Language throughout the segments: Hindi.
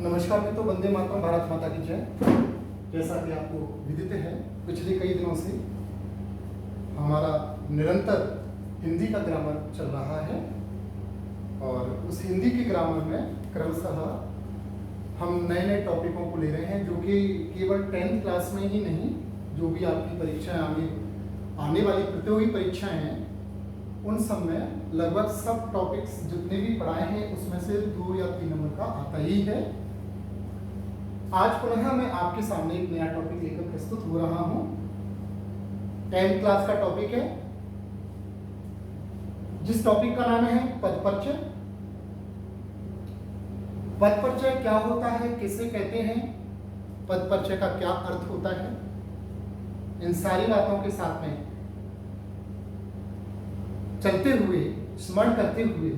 नमस्कार मित्रों, वंदे मातरम, भारत माता की जय। जैसा कि आपको विदित है, पिछले कई दिनों से हमारा निरंतर हिंदी का ग्रामर चल रहा है और उस हिंदी के ग्रामर में क्रमशः हम नए नए टॉपिकों को ले रहे हैं, जो कि केवल 10th क्लास में ही नहीं, जो भी आपकी परीक्षाएं आने वाली प्रतियोगी परीक्षाएं हैं उन सब में लगभग सब टॉपिक्स जितने भी पढ़ाए हैं उसमें से 2 या 3 नंबर का आता ही है। आज पुनः मैं आपके सामने एक नया टॉपिक लेकर प्रस्तुत हो रहा हूं। 10th क्लास का टॉपिक है, जिस टॉपिक का नाम है पदपरिचय। पदपरिचय क्या होता है, किसे कहते हैं, पदपरिचय का क्या अर्थ होता है, इन सारी बातों के साथ में चलते हुए, स्मरण करते हुए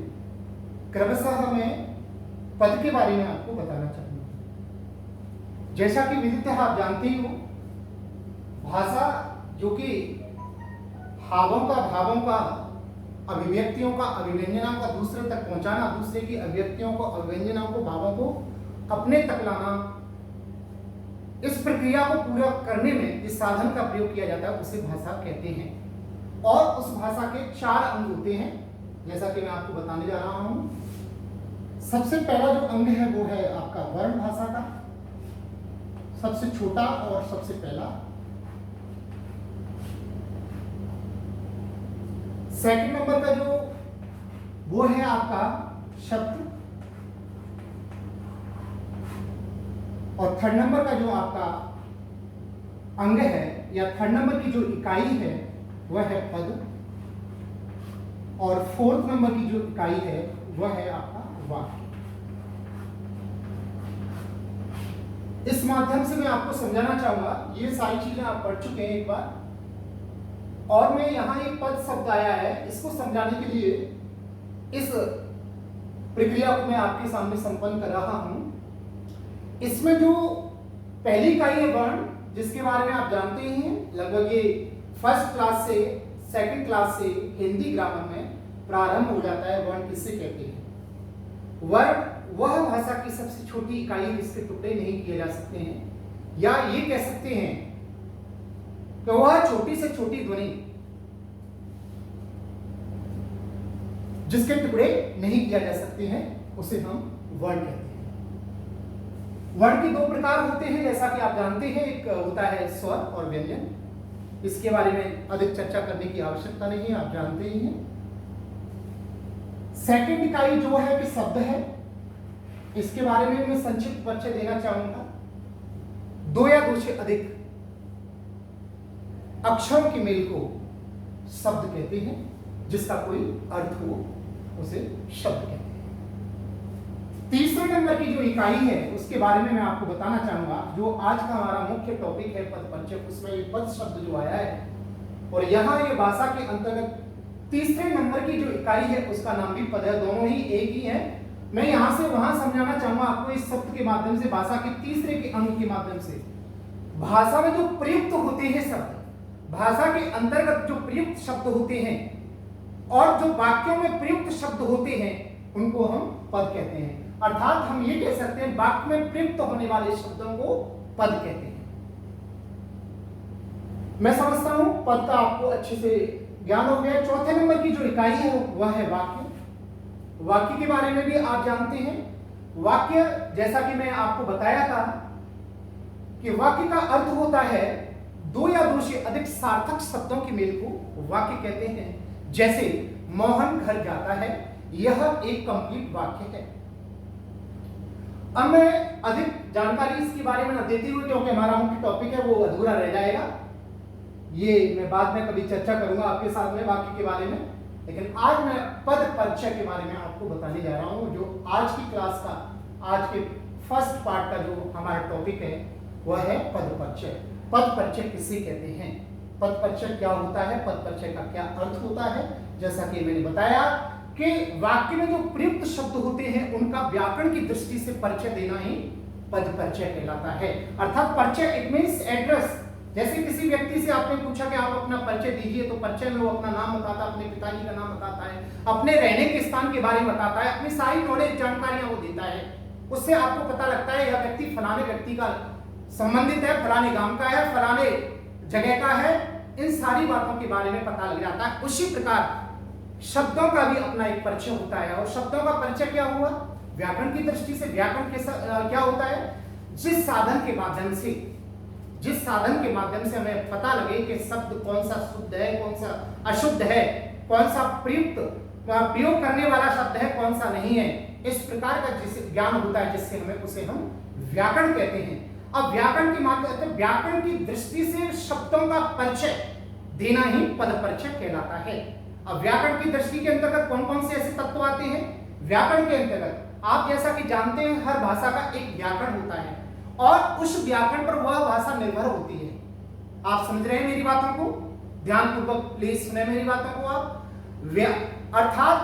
क्रमशः मैं पद के बारे में आपको बताना चाहूंगा। जैसा कि विदित है, आप जानते ही हो, भाषा जो कि हावों का, भावों का, अभिव्यक्तियों का, अभिव्यंजनाओं का दूसरे तक पहुंचाना, दूसरे की अभिव्यक्तियों को, अभिव्यंजनाओं को, भावों को अपने तक लाना, इस प्रक्रिया को पूरा करने में इस साधन का प्रयोग किया जाता है, उसे भाषा कहते हैं। और उस भाषा के 4 अंग होते हैं, जैसा कि मैं आपको बताने जा रहा हूं। सबसे पहला जो अंग है वो है आपका वर्ण भाषा का, सबसे छोटा और सबसे पहला। सेकंड नंबर का जो वो है आपका शब्द, और थर्ड नंबर का जो आपका अंग है या थर्ड नंबर की जो इकाई है वह है पद, और फोर्थ नंबर की जो इकाई है वह है आपका वाक्य। इस माध्यम से मैं आपको समझाना चाहूंगा, ये सारी चीजें आप पढ़ चुके हैं एक बार, और मैं यहां एक पद शब्द आया है, इसको समझाने के लिए इस प्रक्रिया को मैं आपके सामने संपन्न कर रहा हूं। इसमें जो पहली इकाई है वर्ण, जिसके बारे में आप जानते ही हैं, लगभग ये फर्स्ट क्लास से सेकंड क्लास से हिंदी ग्रामर में प्रारंभ हो जाता है। वर्ण किससे कहते हैं? वर्ण वह भाषा की सबसे छोटी इकाई है जिसके टुकड़े नहीं किए जा सकते हैं, या ये कह सकते हैं कि वह छोटी से छोटी ध्वनि जिसके टुकड़े नहीं किया जा सकते हैं उसे हम वर्ण कहते हैं। वर्ण के 2 प्रकार होते हैं, जैसा कि आप जानते हैं, एक होता है स्वर और व्यंजन। इसके बारे में अधिक चर्चा करने की आवश्यकता नहीं है, आप जानते ही हैं। सेकंड इकाई जो है कि शब्द है, इसके बारे में मैं संक्षिप्त परिचय देना चाहूंगा। 2 या 2 से अधिक अक्षरों के मेल को शब्द कहते हैं, जिसका कोई अर्थ हो उसे शब्द कहते हैं। तीसरे नंबर की जो इकाई है उसके बारे में मैं आपको बताना चाहूंगा, जो आज का हमारा मुख्य टॉपिक है पदपरिचय, उसमें ये पद शब्द जो आया है, और यहां ये भाषा के अंतर्गत तीसरे नंबर की जो इकाई है उसका नाम भी पद है, दोनों ही एक ही है। मैं यहां से वहां समझाना चाहूंगा आपको इस शब्द के माध्यम से, भाषा के तीसरे के अंग के माध्यम से। भाषा में जो प्रयुक्त होते हैं शब्द, भाषा के अंतर्गत जो प्रयुक्त शब्द होते हैं और जो वाक्यों में प्रयुक्त शब्द होते हैं उनको हम पद कहते हैं। अर्थात हम ये कह सकते हैं वाक्य में प्रयुक्त होने वाले शब्दों को पद कहते हैं। मैं समझता हूं पद का आपको अच्छे से ज्ञान हो गया। चौथे नंबर की जो इकाई है वह है वाक्य। वाक्य के बारे में भी आप जानते हैं। वाक्य, जैसा कि मैं आपको बताया था कि वाक्य का अर्थ होता है 2 या 2 से अधिक सार्थक शब्दों के मेल को वाक्य कहते हैं। जैसे मोहन घर जाता है, यह एक कंप्लीट वाक्य है। अब मैं अधिक जानकारी इसके बारे में न देती हुई, क्योंकि हमारा मुख्य टॉपिक है वो अधूरा रह जाएगा, ये मैं बाद में कभी चर्चा करूंगा आपके साथ में वाक्य के बारे में। लेकिन आज मैं पद परिचय के बारे में आपको बताने जा रहा हूं, जो आज की क्लास का, आज के फर्स्ट पार्ट का जो हमारा टॉपिक है वह है पद परिचय। पद परिचय किसे कहते हैं, पद परिचय क्या होता है, पद परिचय का क्या अर्थ होता है। जैसा कि मैंने बताया कि वाक्य में जो प्रयुक्त शब्द होते हैं उनका व्याकरण की दृष्टि से परिचय देना ही पद परिचय कहलाता है। अर्थात परिचय इट मींस एड्रेस। जैसे किसी व्यक्ति से आपने पूछा कि आप अपना परिचय दीजिए, तो परिचय में वो अपना नाम बताता है, अपने पिताजी का नाम बताता है, अपने रहने के स्थान के बारे में बताता है, अपनी सारी नॉलेज जानकारियां वो देता है। उससे आपको पता लगता है यह व्यक्ति फलाने व्यक्ति का संबंधित है, फलाने गांव का है, फलाने जगह का है, इन सारी बातों के बारे में पता लग जाता है। उसी प्रकार शब्दों का भी अपना एक परिचय होता है, और शब्दों का परिचय क्या हुआ व्याकरण की दृष्टि से। व्याकरण क्या होता है, जिस साधन के माध्यम से हमें पता लगे कि शब्द कौन सा शुद्ध है, कौन सा अशुद्ध है, कौन सा प्रयोग करने वाला शब्द है, कौन सा नहीं है, इस प्रकार का जिस ज्ञान होता है जिससे हमें उसे हम व्याकरण कहते हैं। अब व्याकरण के माध्यम से व्याकरण की दृष्टि से शब्दों का परिचय देना ही पद परिचय कहलाता है। अब व्याकरण की दृष्टि के अंतर्गत कौन कौन से ऐसे तत्व आते हैं व्याकरण के अंतर्गत, आप जैसा कि जानते हैं हर भाषा का एक व्याकरण होता है और उस व्याकरण पर वह भाषा निर्भर होती है। आप समझ रहे हैं मेरी बातों को, ध्यानपूर्वक प्लीज सुने मेरी बातों को आप। अर्थात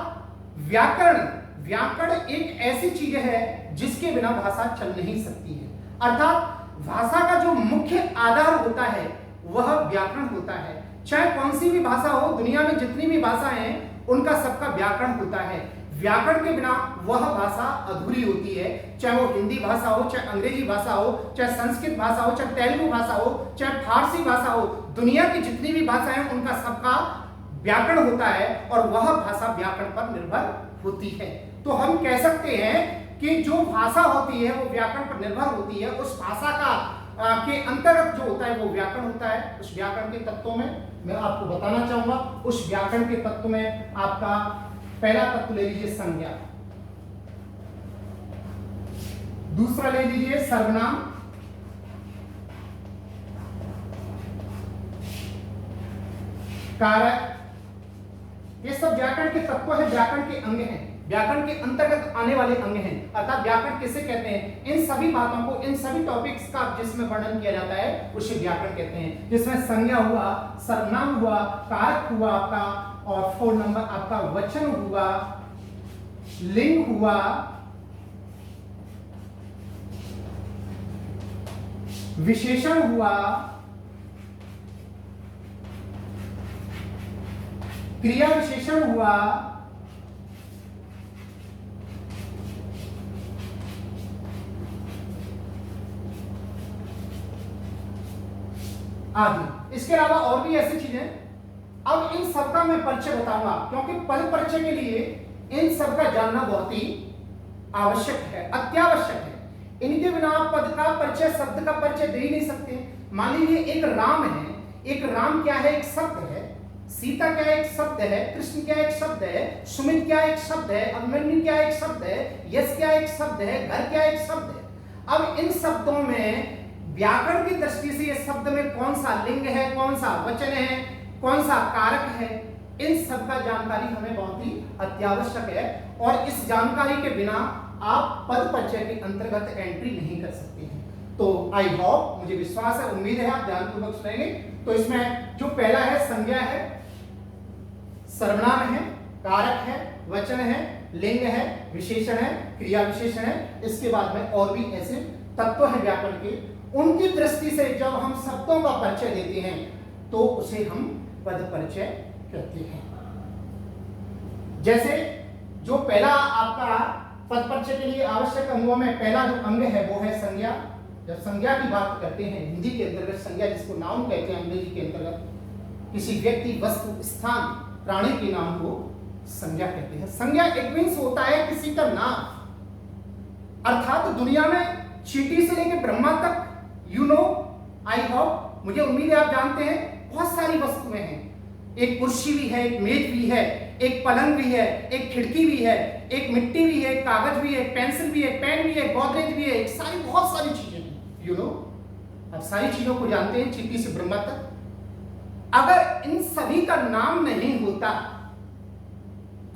व्याकरण एक ऐसी चीज है जिसके बिना भाषा चल नहीं सकती है। अर्थात भाषा का जो मुख्य आधार होता है वह व्याकरण होता है। चाहे कौन सी भी भाषा हो, दुनिया में जितनी भी भाषा हैं उनका सबका व्याकरण होता है। व्याकरण के बिना वह भाषा अधूरी होती है, चाहे वो हिंदी भाषा हो, चाहे अंग्रेजी भाषा हो, चाहे संस्कृत भाषा हो, चाहे तेलुगु भाषा हो, चाहे फारसी भाषा हो, दुनिया की जितनी भी भाषाएं हैं उनका सबका व्याकरण होता है और वह भाषा व्याकरण पर निर्भर होती है। तो हम कह सकते हैं कि जो भाषा होती है वो व्याकरण पर निर्भर होती है। उस भाषा का के अंतर्गत जो होता है वो व्याकरण होता है। उस व्याकरण के तत्वों में मैं आपको बताना चाहूंगा। उस व्याकरण के तत्व में आपका पहला तत्व ले लीजिए संज्ञा, दूसरा ले लीजिए सर्वनाम, कारक। ये सब व्याकरण के तत्व है, व्याकरण के अंग हैं, व्याकरण के अंतर्गत आने वाले अंग हैं। अर्थात व्याकरण किसे कहते हैं, इन सभी बातों को, इन सभी टॉपिक्स का जिसमें वर्णन किया जाता है उसे व्याकरण कहते हैं। जिसमें संज्ञा हुआ, सर्वनाम हुआ, कारक हुआ आपका, और 4 नंबर आपका वचन हुआ, लिंग हुआ, विशेषण हुआ, क्रिया विशेषण हुआ, आदि। इसके अलावा और भी ऐसी चीजें। अब इन सबका मैं परिचय बताऊंगा क्योंकि पद परिचय के लिए इन सब का जानना बहुत ही आवश्यक है, अत्यावश्यक है। इनके बिना आप पद का परिचय, शब्द का परिचय दे ही नहीं सकते। मान लीजिए एक राम है, एक राम क्या है, एक शब्द है। सीता क्या एक शब्द है, कृष्ण क्या एक शब्द है, सुमित क्या एक शब्द है, अभिमन्यु क्या एक शब्द है, यश क्या एक शब्द है, घर क्या एक शब्द है। अब इन शब्दों में व्याकरण की दृष्टि से इस शब्द में कौन सा लिंग है, कौन सा वचन है, कौन सा कारक है, इन सब का जानकारी हमें बहुत ही अत्यावश्यक है। और इस जानकारी के बिना आप पद परिचय के अंतर्गत एंट्री नहीं कर सकते हैं। तो आई होप, मुझे विश्वास है, उम्मीद है आप ध्यानपूर्वक सुनेंगे। तो इसमें जो पहला है संज्ञा है, सर्वनाम है, कारक है, वचन है, लिंग है, विशेषण है, क्रिया विशेषण है। इसके बाद में और भी ऐसे तत्व हैं व्याकरण के, उनकी दृष्टि से जब हम शब्दों का परिचय देते हैं तो उसे हम पद परिचय कहते हैं। जैसे जो पहला आपका पद परिचय के लिए आवश्यक अंगों में पहला जो अंग है वो है संज्ञा। जब संज्ञा की बात करते हैं हिंदी के अंतर्गत संज्ञा, जिसको नाउन कहते हैं अंग्रेजी के अंतर्गत, किसी व्यक्ति, वस्तु, स्थान, प्राणी के नाम को संज्ञा कहते हैं। संज्ञा इट मींस होता है किसी का नाम। अर्थात दुनिया में चींटी से लेकर ब्रह्मा तक, यू नो, आई होप, मुझे उम्मीद है आप जानते हैं, बहुत सारी वस्तुएं हैं। एक कुर्सी भी है, एक मेज भी है, एक पलंग भी है, एक खिड़की भी है, एक मिट्टी भी है, कागज भी है, पेंसिल भी है, पेन भी है, गोदरेज भी है, एक सारी बहुत सारी चीजें हैं, यू नो। अब सारी चीजों को जानते हैं, चींटी से ब्रह्मा तक। अगर इन सभी का नाम नहीं होता,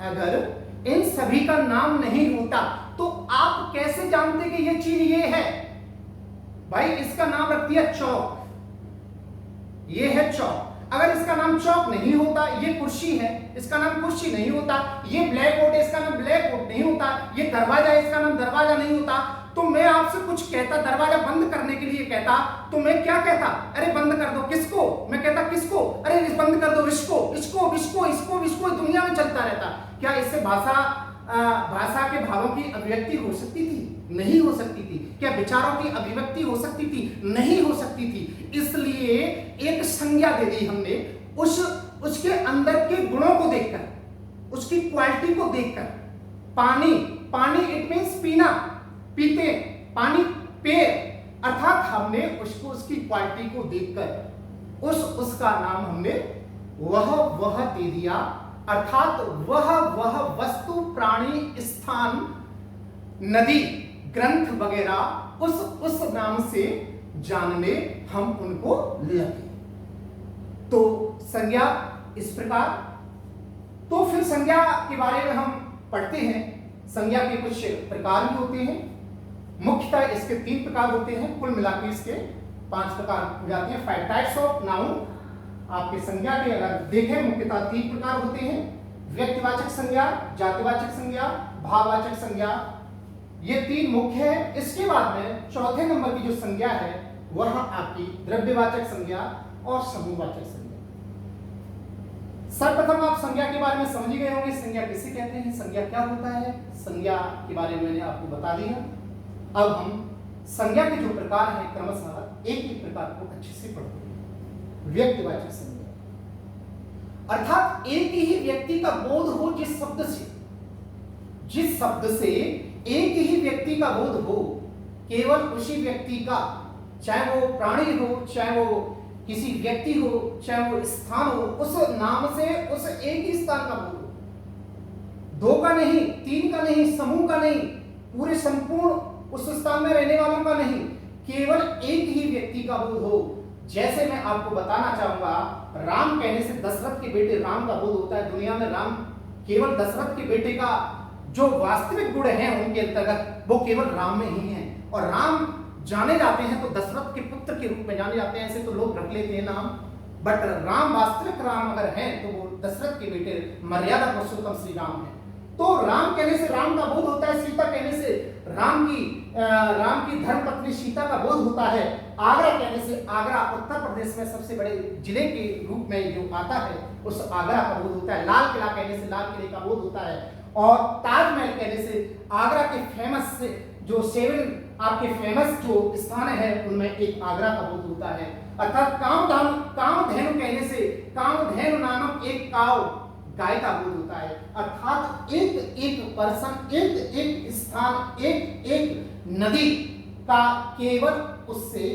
अगर इन सभी का नाम नहीं होता तो आप कैसे जानते कि ये चीज ये है? भाई इसका नाम रख दिया चौक, ये है चौक। अगर इसका नाम चौक नहीं होता, ये कुर्सी है, इसका नाम कुर्सी नहीं होता, ये ब्लैक बोर्ड है, इसका नाम ब्लैक बोर्ड नहीं होता, ये दरवाजा है, इसका नाम दरवाजा नहीं होता, तो मैं आपसे कुछ कहता, दरवाजा बंद करने के लिए कहता, तो मैं क्या कहता? अरे बंद कर दो। किसको? मैं कहता किसको? अरे बंद कर दो इसको, इसको, इसको, इसको, इसको, दुनिया में चलता रहता। क्या इससे भाषा भाषा के भावों की अभिव्यक्ति हो सकती थी? नहीं हो सकती थी। क्या विचारों की अभिव्यक्ति हो सकती थी? नहीं हो सकती थी। इसलिए एक संज्ञा दे दी हमने उसके अंदर के गुणों को देखकर, उसकी क्वालिटी को देखकर। पानी, पानी इट मींस पीना, पीते, पानी पेय, अर्थात हमने उसको उसकी क्वालिटी को देखकर उसका नाम हमने वह दे दिया, अर्थात वह वस्तु, प्राणी, स्थान, नदी, ग्रंथ वगैरह उस नाम से जानने हम उनको लगे। तो संज्ञा इस प्रकार। तो फिर संज्ञा के बारे में हम पढ़ते हैं। संज्ञा के कुछ प्रकार भी होते हैं। मुख्यतः इसके 3 प्रकार होते हैं, कुल मिलाकर इसके 5 प्रकार हो जाते हैं। 5 टाइप्स ऑफ नाउन। आपके संज्ञा के अगर देखें मुख्यतः 3 प्रकार होते हैं। व्यक्तिवाचक संज्ञा, जातिवाचक संज्ञा, भाववाचक संज्ञा, ये 3 मुख्य है। इसके बाद में चौथे नंबर की जो संज्ञा है वह आपकी द्रव्यवाचक संज्ञा और समूहवाचक संज्ञा। सर्वप्रथम आप संज्ञा के बारे में समझ ही गए होंगे। संज्ञा किसे कहते हैं, संज्ञा क्या होता है, संज्ञा के बारे में मैंने आपको बता दिया। अब हम संज्ञा के जो प्रकार हैं क्रमशः एक एक प्रकार को अच्छे से पढ़ते हैं। व्यक्तिवाचक संज्ञा, अर्थात एक ही व्यक्ति का बोध हो जिस शब्द से एक ही व्यक्ति का बोध हो, केवल उसी व्यक्ति का, चाहे वो प्राणी हो, चाहे वो किसी व्यक्ति हो, चाहे वो स्थान हो, उस नाम से उस एक ही स्थान का बोध हो। 2 का नहीं, 3 का नहीं, समूह का नहीं, पूरे संपूर्ण उस स्थान में रहने वालों का नहीं, केवल एक ही व्यक्ति का बोध हो। जैसे मैं आपको बताना चाहूंगा, राम कहने से दशरथ के बेटे राम का बोध होता है। दुनिया में राम केवल दशरथ के बेटे का जो वास्तविक गुण है उनके अंतर्गत वो केवल राम में ही है। और राम जाने जाते हैं तो दशरथ के पुत्र के रूप में जाने जाते हैं, ऐसे तो लोग रख लेते हैं नाम, बट राम वास्तविक राम अगर हैं तो वो दशरथ के बेटे मर्यादा पुरुषोत्तम श्री राम है। तो राम कहने से राम का बोध होता है, सीता कहने से राम की धर्मपत्नी सीता का बोध होता है। आगरा कहने से आगरा उत्तर प्रदेश में सबसे बड़े जिले के रूप में जो आता है उस आगरा का बोध होता है। लाल किला कहने से लाल किले का बोध होता है। और ताजमहल कहने से आगरा के फेमस जो 7 आपके फेमस जो स्थान है उनमें एक आगरा का बोध होता है। अर्थात कामधेनु कहने से कामधेनु नामक एक गाय का बोध होता है। अर्थात एक पर्सन, एक स्थान, एक नदी का केवल उससे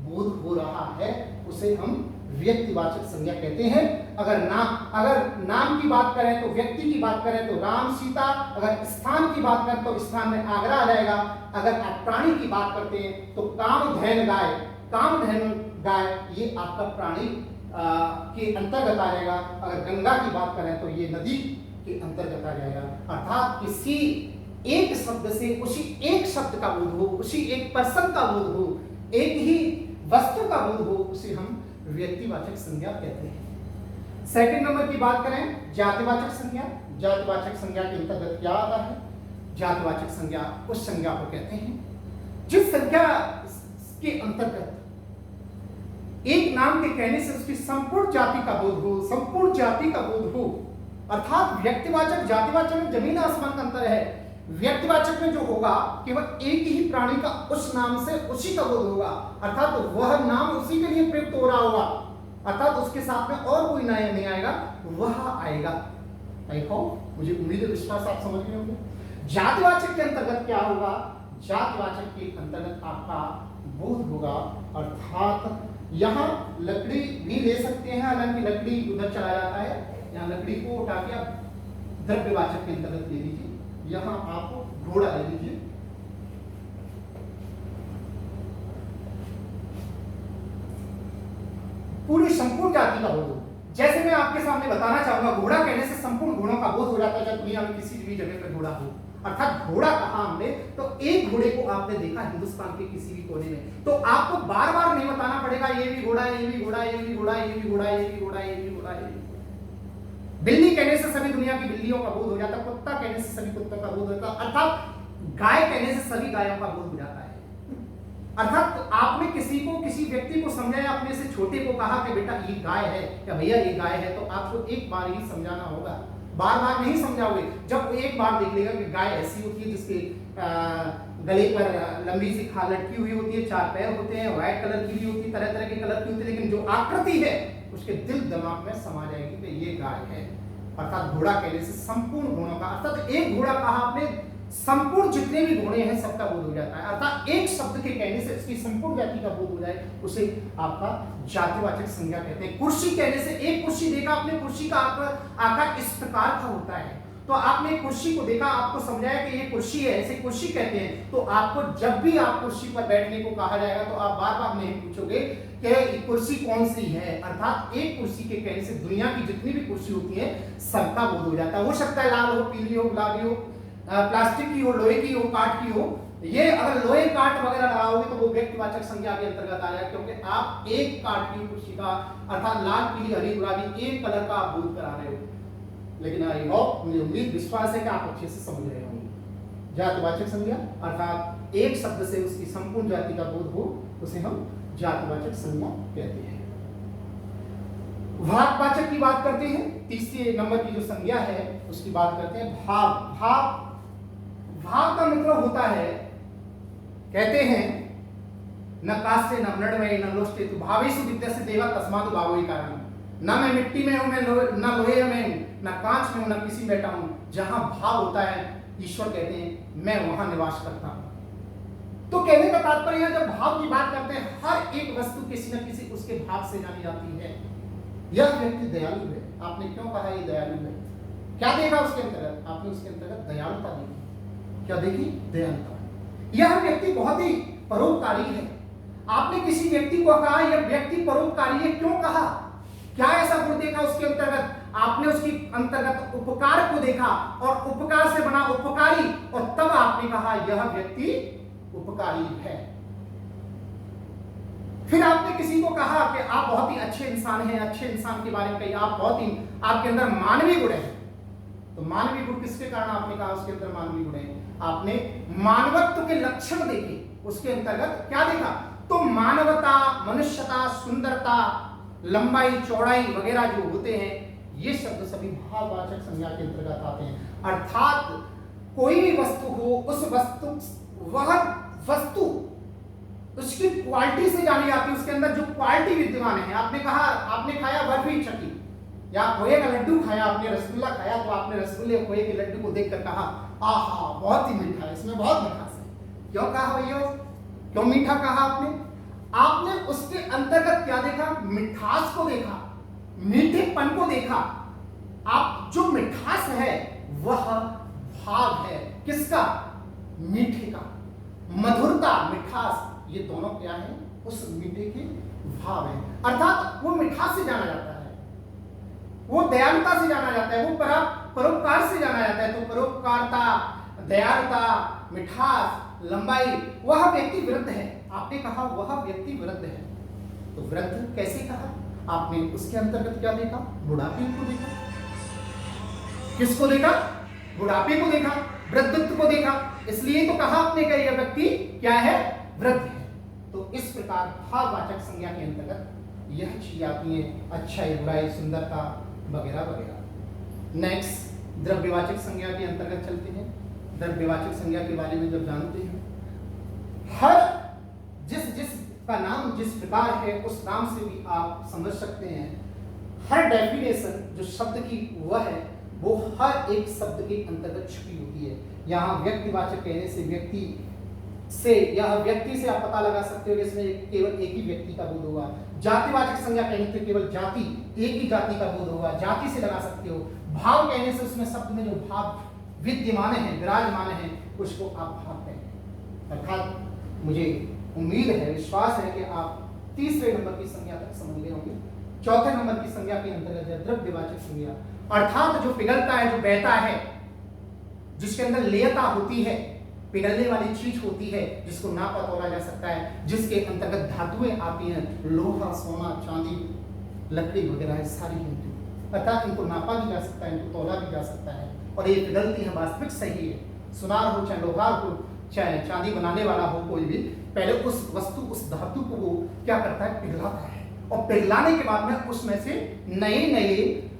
बोध हो रहा है, उसे हम व्यक्तिवाचक संज्ञा कहते हैं। अगर नाम की बात करें तो व्यक्ति की बात करें तो राम सीता, अगर स्थान की बात करें तो स्थान में आगरा आ जाएगा। अगर आप प्राणी की बात करते हैं तो कामधेनु गाय ये आपका प्राणी के अंतर्गत आ जाएगा। अगर गंगा की बात करें तो ये नदी के अंतर्गत आ जाएगा। अर्थात किसी एक शब्द से उसी एक शब्द का बोध हो, उसी एक पर्सन का बोध हो, एक ही वस्तु का बोध हो, उसे हम व्यक्तिवाचक संज्ञा कहते हैं। सेकंड नंबर की बात करें जातिवाचक संज्ञा। जातिवाचक संज्ञा के अंतर्गत क्या आता है? जातिवाचक संज्ञा उस संज्ञा को कहते हैं जिस संज्ञा के अंतर्गत एक नाम के कहने से उसकी संपूर्ण जाति का बोध हो, संपूर्ण जाति का बोध हो। अर्थात व्यक्तिवाचक जातिवाचक में जमीन आसमान का अंतर है। व्यक्तिवाचक में जो होगा केवल एक ही प्राणी का उस नाम से उसी का बोध होगा, अर्थात वह नाम उसी के लिए प्रयुक्त हो रहा होगा, अर्थात उसके साथ में और कोई नाम नहीं आएगा, वह आएगा। आई होप, मुझे उम्मीद है विश्वास आप समझ गए होंगे। जातिवाचक के अंतर्गत क्या होगा? जातिवाचक के अंतर्गत आपका बोध होगा, अर्थात यहाँ लकड़ी भी ले सकते हैं, हालांकि लकड़ी उधर चला जाता है, यहाँ लकड़ी को उठा के आप द्रव्यवाचक के अंतर्गत ले लीजिए। यहाँ आप घोड़ा ले लीजिए, पूरी संपूर्ण जाति का बोध। जैसे मैं आपके सामने बताना चाहूंगा, घोड़ा कहने से संपूर्ण घोड़ों का बोध हो जाता है। जब दुनिया में किसी भी जगह पर घोड़ा हो, अर्थात घोड़ा कहा हमने तो एक घोड़े को आपने देखा हिंदुस्तान के किसी भी कोने में, तो आपको बार बार नहीं बताना पड़ेगा ये भी घोड़ा, ये भी घोड़ा, ये भी घोड़ा, ये भी घोड़ा, ये भी घोड़ा, ये भी घोड़ा, ये भी। बिल्ली कहने से सभी दुनिया की बिल्लियों का बोध हो जाता है, कुत्ता कहने से सभी कुत्तों का बोध होता है, अर्थात गाय कहने से सभी गायों का बोध हो जाता है। अर्थात आपने किसी व्यक्ति को समझाया, अपने से छोटे को कहा कि बेटा ये गाय है या भैया ये गाय है, तो आपको एक बार ही समझाना होगा, बार बार नहीं समझाओगे। जब एक बार देख लेगा कि गाय ऐसी होती है जिसके गले पर लंबी सी खाल लटकी हुई होती है, 4 पैर होते हैं, व्हाइट कलर की भी होती है, तरह तरह के कलर की होती है, लेकिन जो आकृति है उसके दिल दिमाग में समा जाएगी कि ये गाय है। अर्थात घोड़ा कहने से संपूर्ण गुणों का, अर्थात एक घोड़ा कहा आपने, संपूर्ण जितने भी घोड़े हैं सबका बोध हो जाता है। अर्थात एक शब्द के कहने से इसकी संपूर्ण जाति का बोध हो जाए, उसे आपका जातिवाचक संज्ञा कहते हैं। कुर्सी कहने से, एक कुर्सी देखा आपने, कुर्सी का आकार इस प्रकार का होता है, तो आपने कुर्सी को देखा, आपको समझाया कि ये कुर्सी है, ऐसे कुर्सी कहते हैं। तो आपको जब भी आप कुर्सी पर बैठने को कहा जाएगा तो आप बार बार नहीं पूछोगे कि कुर्सी कौन सी है। अर्थात एक कुर्सी के कहने से दुनिया की जितनी भी कुर्सी होती है सबका बोध हो जाता है। हो सकता है लाल हो, पीली हो, गुलाबी हो, प्लास्टिक की हो, लोहे की हो, काठ की हो। ये अगर लोहे काठ वगैरह लगाओगे तो वो व्यक्तिवाचक संज्ञा के अंतर्गत आ जाएगा, क्योंकि आप एक काठ की कुर्सी का अर्थात लाल, पीली, हरी, गुलाबी एक कलर का आप बोध करा रहे हो। लेकिन आई होप, मुझे उम्मीद विश्वास है कि आप अच्छे से समझ रहे होंगे। जातिवाचक संज्ञा अर्थात एक शब्द से उसकी संपूर्ण जाति का बोध हो, उसे हम जातिवाचक संज्ञा कहते हैं। भाववाचक की बात करते हैं। तीसरे नंबर की जो संज्ञा है उसकी बात करते हैं भाव। भाव का मतलब होता है, कहते हैं न काष्ठे न मृण्मये न लोष्टे तु भावेषु विद्यस्य देवा तस्मात् भावो ही कारण। न मैं मिट्टी में हूं, मैं न लोहे में हूं, न कांच में हूं, न किसी में बैठा हूं। जहां भाव होता है, ईश्वर कहते हैं मैं वहां निवास करता हूं। तो कहने का तात्पर्य है, जब भाव की बात करते हैं, हर एक वस्तु किसी न किसी उसके भाव से जानी जाती है। यह व्यक्ति दयालु है। आपने क्यों कहा ये दयालु है? क्या देखा उसके अंतर्गत? आपने उसके अंतर्गत दयालुता देखी। क्या देखी? दयालुता। यह व्यक्ति बहुत ही परोपकारी है। आपने किसी व्यक्ति को कहा यह व्यक्ति परोपकारी है, क्यों कहा? क्या ऐसा गुण देखा उसके अंतर्गत? आपने उसकी अंतर्गत उपकार को देखा और उपकार से बना उपकारी, और तब आपने कहा यह व्यक्ति उपकारी है। फिर आपने किसी को कहा कि आप बहुत ही अच्छे इंसान हैं, अच्छे इंसान के बारे में कही, आप बहुत ही, आपके अंदर मानवीय गुण है। तो मानवीय गुण किसके कारण आपने कहा उसके अंदर मानवीय गुण है? आपने मानवत्व के लक्षण देखे, उसके अंतर्गत क्या देखा? तो मानवता, मनुष्यता, सुंदरता, लंबाई, चौड़ाई वगैरह जो होते हैं, ये शब्द सभी भाववाचक संज्ञा के अंतर्गत आते हैं। अर्थात कोई भी वस्तु हो, उस वह वस्तु उसकी क्वालिटी से जानी जाती है, उसके अंदर जो क्वालिटी विद्यमान है। आपने कहा, आपने खाया बर्फी चक्की या खोए का लड्डू खाया, आपने रसगुल्ला खाया, तो आपने रसगुल्ले खोए के लड्डू को देखकर कहा आहा बहुत ही मीठा है, इसमें बहुत मिठास है। क्यों कहा भैया? क्यों मीठा कहा आपने? आपने उसके अंतर्गत क्या देखा? मिठास को देखा, मीठेपन को देखा। आप जो मिठास है वह भाव है किसका? मीठे का। मधुरता, मिठास, ये दोनों क्या है? उस मीठे के भाव है। अर्थात वो मिठास से जाना जाता है, वो दयालुता से जाना जाता है, वो परोपकार से जाना जाता है। तो परोपकारता, दयालुता, मिठास, लंबाई, वह व्यक्ति वृद्ध है। आपने कहा वह व्यक्ति वृद्ध है, तो वृद्ध कैसे कहा? आपने उसके अंतर्गत क्या देखा? बुढ़ापे को देखा। किसको देखा? बुढ़ापे को देखा, वृद्धत्व को देखा, इसलिए तो कहा आपने कि यह व्यक्ति क्या है? वृद्ध है। तो इस प्रकार भाववाचक संज्ञा के अंतर्गत यह चीज आती है, अच्छाई, बुराई, सुंदरता वगैरह वगैरह। नेक्स्ट द्रव्यवाचक संज्ञा के अंतर्गत चलते हैं। द्रव्यवाचक संज्ञा के बारे में जब जानते हैं, हर जिस का नाम जिस प्रकार है उस नाम से भी आप समझ सकते हैं। हर डेफिनेशन जो शब्द की वह है वो हर एक शब्द के अंतर्गत छुपी होती है। यहाँ व्यक्तिवाचक कहने से व्यक्ति से, यह व्यक्ति से आप पता लगा सकते हो कि इसमें केवल एक ही व्यक्ति का बोध होगा। जातिवाचक संज्ञा कहने से केवल जाति, एक ही जाति का बोध होगा, जाति से लगा सकते हो। भाव कहने से उसमें शब्द में जो भाव विद्यमान है, विराजमान है, उसको आप भाव कहेंगे। अर्थात मुझे उम्मीद है, विश्वास है कि आप तीसरे नंबर की संज्ञा तक समझ गए होंगे। चौथे नंबर की संज्ञा के अंतर्गत है द्रव्यवाचक संज्ञा, अर्थात जो पिघलता है, जो बहता है, जिसके अंदर लेयता होती है, पिघलने वाली चीज होती है, जिसको नापा तोला जा सकता है, जिसके अंतर्गत धातुएं आती हैं, लोहा, सोना, चांदी, लकड़ी वगैरह सारी होती। अर्थात इनको नापा भी जा सकता है, इनको तोला भी जा सकता है, और ये पिघलती है, वास्तविक सही है। सुनार हो, चाहे लोहार हो, चाहे चांदी बनाने वाला हो, कोई भी पहले उस वस्तु, उस धातु को वो क्या करता है? पिघलाता है, और पिघलाने के बाद में उसमें से नए नए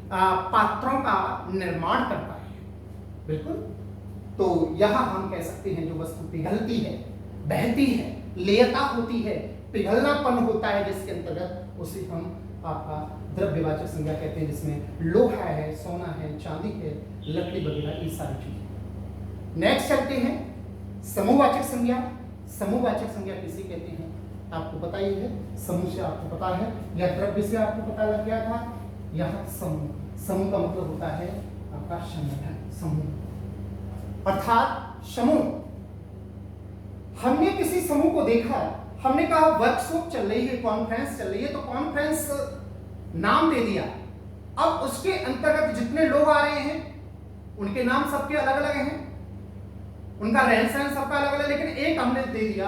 पात्रों का निर्माण करता है। बिल्कुल, तो यहां हम कह सकते हैं जो वस्तु पिघलती है, बहती है, लेयता होती है, पिघलनापन होता है, जिसके अंतर्गत उसे हम आपका द्रव्यवाचक संज्ञा कहते हैं, जिसमें लोहा है, सोना है, चांदी है, लकड़ी वगैरह ये सारी चीजें। नेक्स्ट चलते हैं समूहवाचक संज्ञा। समूहवाचक संज्ञा किसे कहते हैं आपको पता ही है, समूह से आपको पता है, या द्रव्य से आपको पता लग गया था। यहाँ समूह, समूह का मतलब होता है आपका संगठन, समूह अर्थात समूह। हमने किसी समूह को देखा, हमने कहा वर्कशॉप चल रही है, कॉन्फ्रेंस चल रही है, तो कॉन्फ्रेंस नाम दे दिया। अब उसके अंतर्गत जितने लोग आ रहे हैं उनके नाम सबके अलग अलग हैं, उनका रहन सहन सबका अलग अलग, लेकिन एक हमने दे दिया,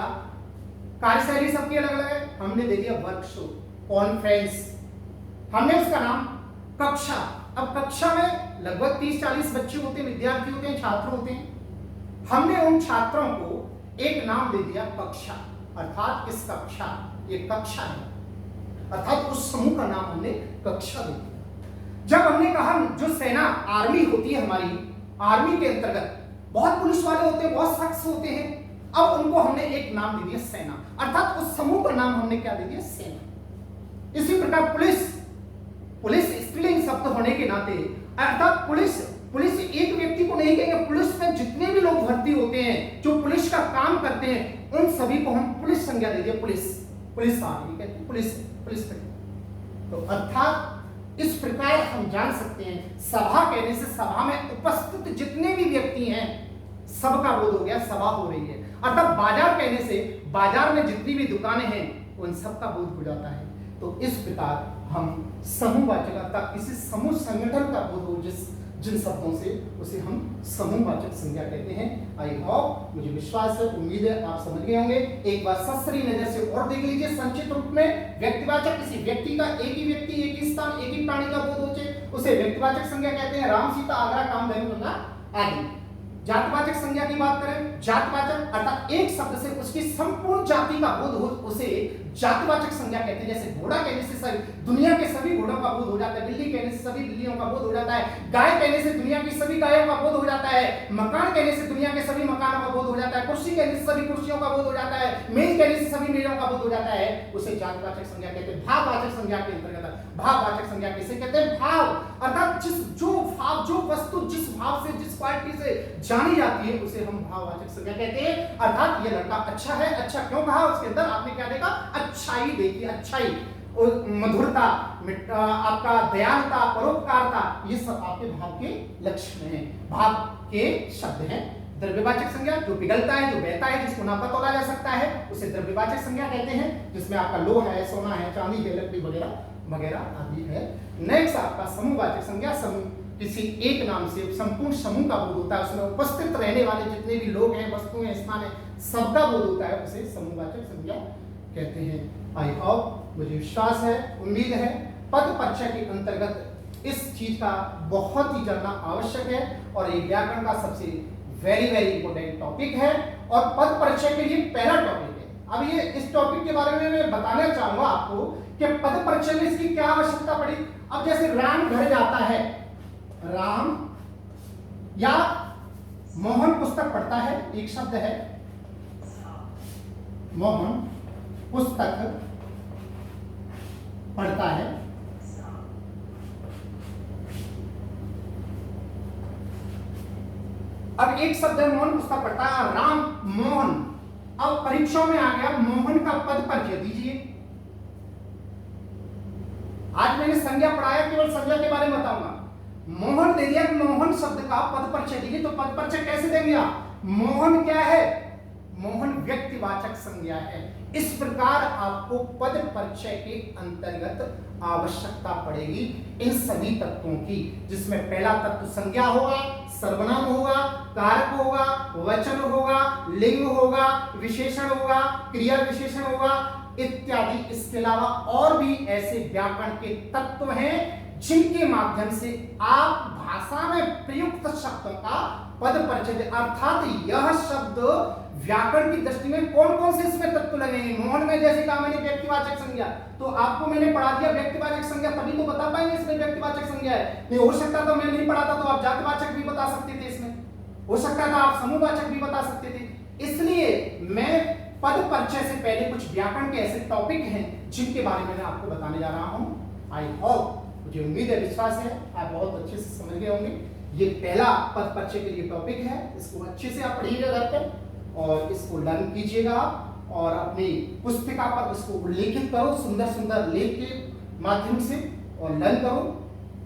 कार्यशैली सबकी अलग अलग है, हमने दे दिया वर्कशॉप, कॉन्फ्रेंस, हमने उसका नाम कक्षा। अब कक्षा में लगभग 30-40 बच्चे होते हैं, विद्यार्थी होते हैं, छात्र होते हैं। हमने उन छात्रों को एक नाम दे दिया कक्षा, अर्थात इस कक्षा, ये कक्षा है, अर्थात उस समूह का नाम हमने कक्षा दे दिया। जब हमने कहा जो सेना आर्मी होती है हमारी, आर्मी के अंतर्गत बहुत पुलिस वाले होते हैं, बहुत शख्स होते हैं, अब उनको हमने एक नाम दे दिया सेना, अर्थात उस समूह का नाम हमने क्या दे दिया सेना। इसी प्रकार पुलिस, पुलिस स्त्रीलिंग शब्द होने के नाते, अर्थात पुलिस एक व्यक्ति को नहीं कहेंगे, पुलिस में जितने भी लोग भर्ती होते हैं, जो पुलिस का काम करते हैं, उन सभी को हम पुलिस संज्ञा दे दिया, पुलिस आर्मी कहते हैं, पुलिस तो अर्थात इस प्रकार हम जान सकते हैं सभा कहने से सभा में उपस्थित जितने भी व्यक्ति हैं सबका बोध हो गया, सभा हो रही है। अर्थात बाजार कहने से बाजार में जितनी भी दुकानें हैं उन सबका बोध हो जाता है। तो इस प्रकार हम समूहवाचक अर्थात किसी समूह संगठन का बोध हो जिन शब्दों से उसे हम समूहवाचक संज्ञा कहते हैं। आई होप, मुझे विश्वास है, उम्मीद है आप समझ गए होंगे। एक बार ससरी नजर से और देख लीजिए संक्षिप्त रूप में। व्यक्तिवाचक किसी व्यक्ति का, एक ही व्यक्ति, एक ही स्थान, एक ही प्राणी का बोध हो उसे व्यक्तिवाचक संज्ञा कहते हैं। राम, सीता, आगरा, कामधेनु, गंगा आदि। जातिवाचक संज्ञा की बात करें, जातिवाचक अर्थात एक शब्द से उसकी संपूर्ण जाति का बोध हो उसे जातिवाचक संज्ञा कहते हैं। जैसे घोड़ा कहने से सभी दुनिया के सभी घोड़ों का बोध हो जाता है, बिल्ली कहने से सभी बिल्लियों का बोध हो जाता है, गाय कहने से दुनिया की सभी गायों का बोध हो जाता है, मकान कहने से दुनिया के सभी मकानों का बोध हो जाता है, कुर्सी कहने से सभी कुर्सियों का बोध हो जाता है, मेज कहने से सभी मेजों का बोध हो जाता है, उसे जातिवाचक संज्ञा कहते हैं। भाववाचक संज्ञा के अंतर्गत, भाववाचक संज्ञा किसे कहते हैं? भाव अर्थात जो वस्तु जिस भाव से, जिस क्वालिटी से जानी जाती है उसे हम भाववाचक संज्ञा कहते हैं। अर्थात ये लड़का अच्छा है, अच्छा क्यों कहा? उसके अंदर आपने क्या देखा? अच्छाई देखी, अच्छाई, मधुरता, आपका दयालुता, परोपकारता, ये सब आपके भाव के लक्षण हैं, भाव के शब्द हैं। द्रव्यवाचक संज्ञा जो पिघलता है, जो बहता है, जिसको नापा तोला जा सकता है, उसे द्रव्यवाचक संज्ञा कहते हैं, जिसमें आपका लोहा है, सोना है, चांदी है, लकड़ी वगैरह वगैरह आदि है। नेक्स्ट आपका समूहवाचक संज्ञा, समूह किसी एक नाम से संपूर्ण समूह का बोध होता है, उसमें उपस्थित रहने वाले जितने भी लोग हैं, वस्तुएं, स्थान है, सबका बोध होता है, उसे समूहवाचक संज्ञा कहते हैं। आई होप, मुझे विश्वास है, उम्मीद है पद परिचय के अंतर्गत इस चीज का बहुत ही जानना आवश्यक है और ये व्याकरण का सबसे वेरी इंपॉर्टेंट टॉपिक है और पद परिचय के लिए पहला टॉपिक है। अब ये इस टॉपिक के बारे में मैं बताना चाहूंगा आपको कि पद परिचय में इसकी क्या आवश्यकता पड़ी। अब जैसे राम घर जाता है, राम या मोहन पुस्तक पढ़ता है, एक शब्द है मोहन पुस्तक पढ़ता है, अब एक शब्द है मोहन पुस्तक पढ़ता है, राम, मोहन। अब परीक्षा में आ गया मोहन का पद परिचय दीजिए। आज मैंने संज्ञा पढ़ाया, केवल संज्ञा के बारे में बताऊंगा। मोहन दे दिया, मोहन शब्द का पद परिचय दीजिए, तो पद परिचय कैसे देंगे आप? मोहन क्या है? मोहन व्यक्तिवाचक संज्ञा है। इस प्रकार आपको पद परिचय के अंतर्गत आवश्यकता पड़ेगी इन सभी तत्वों की, जिसमें पहला तत्व संज्ञा होगा, सर्वनाम होगा, कारक होगा, वचन होगा, लिंग होगा, विशेषण होगा, क्रिया विशेषण होगा इत्यादि। इसके अलावा और भी ऐसे व्याकरण के तत्व हैं जिनके माध्यम से आप भाषा में प्रयुक्त शब्दों का पद परिचय, अर्थात यह शब्द व्याकरण की दृष्टि में कौन कौन से इसमें तत्व लगेंगे। मोहन में जैसे कहा मैंने व्यक्तिवाचक संज्ञा, तो आपको मैंने पढ़ा दिया व्यक्तिवाचक संज्ञा, तभी तो बता पाएंगे इसमें व्यक्तिवाचक संज्ञा है। नहीं हो सकता तो मैं नहीं पढ़ाता तो आप जातिवाचक भी बता सकते थे, इसमें हो सकता था आप समूहवाचक भी बता सकते थे। इसलिए मैं पद परिचय से पहले कुछ व्याकरण के ऐसे टॉपिक हैं जिनके बारे में मैं आपको बताने जा रहा हूं। आई होप, मुझे उम्मीद है, विश्वास है आप बहुत अच्छे से समझ गए होंगे। ये पहला पद परिचय के लिए टॉपिक है, इसको अच्छे से आप पढ़िएगा घर पर और इसको लर्न कीजिएगा आप और अपनी पुस्तिका पर इसको उल्लेखित करो सुंदर सुंदर लेख के माध्यम से और लर्न करो।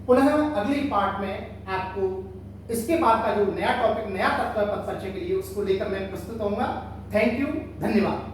पुनः अगले पार्ट में आपको इसके बाद का जो नया टॉपिक, नया तत्व पद परिचय के लिए, उसको लेकर मैं प्रस्तुत होऊंगा। थैंक यू, धन्यवाद।